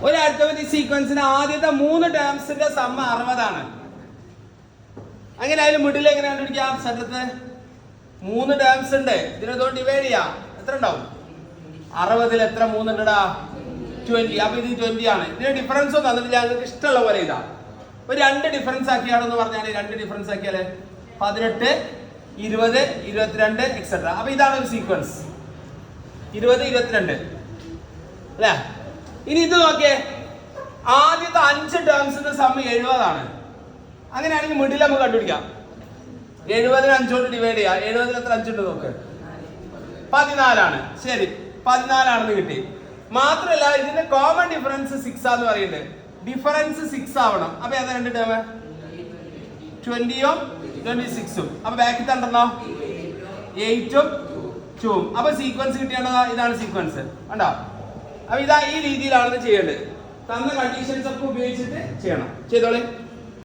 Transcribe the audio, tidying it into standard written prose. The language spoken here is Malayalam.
ഒരു അരിത്തമെറ്റിക് സീക്വൻസിന് ആദ്യത്തെ 3 ടേംസിന്റെ സമ്മ 60 അങ്ങനെ അതിന് മിഡിൽ എങ്ങനെ കണ്ടുപിടിക്കാം? സ്ഥലത്ത് 3 ടേംസ് ഉണ്ട്, ഇതിനോട് ഡിവൈഡ് ചെയ്യാം. എത്ര ഉണ്ടാവും? 60 എത്ര 3 ഉണ്ടടാ? 20. അപ്പൊ ഇത് 20 ആണ്. ഇതിന് ഡിഫറൻസ് ഒന്നും തന്നിട്ടില്ല, ഞങ്ങൾക്ക് ഇഷ്ടമുള്ള പോലെ ഇതാ. ഒരു 2 ഡിഫറൻസ് ആക്കിയാണെന്ന് പറഞ്ഞാൽ 2 ഡിഫറൻസ് ആക്കിയാലേ 18, 20, 22 എക്സെട്ര. അപ്പൊ ഇതാണ് ഒരു സീക്വൻസ് 20, 22 അല്ലേ? ഇനി ഇത് നോക്കിയേ, ആദ്യത്തെ 5 ടേംസിന്റെ സമ്മ 70 അങ്ങനെയാണെങ്കിൽ മിഡിൽ നമുക്ക് കണ്ടുപിടിക്കാം. 70 5 കൊണ്ട് ഡിവൈഡ് ചെയ്യാം. 70 എത്ര 5 ഉണ്ട് നോക്ക്? 14. ശരി, 14 കിട്ടി. മാത്രമല്ല ഇതിന്റെ കോമൺ ഡിഫറൻസ് 6 ആന്ന് പറയുന്നുണ്ട്. ഡിഫറൻസ് 6 ആവണം. അപ്പൊ ഏതാ 2 ടേം? 20ഉം 26ഉം. അപ്പൊ ബാക്കിൽ തണ്ടോ 8ഉം 2ഉം. അപ്പൊ സീക്വൻസ് കിട്ടിയാണോ? ഇതാണ് സീക്വൻസ് കണ്ടോ? അപ്പൊ ഇതാ ഈ രീതിയിലാണ് ചെയ്യേണ്ടത്. തന്ന കണ്ടീഷൻസ് ഒക്കെ ഉപയോഗിച്ചിട്ട് ചെയ്യണം. ചെയ്തോളെ.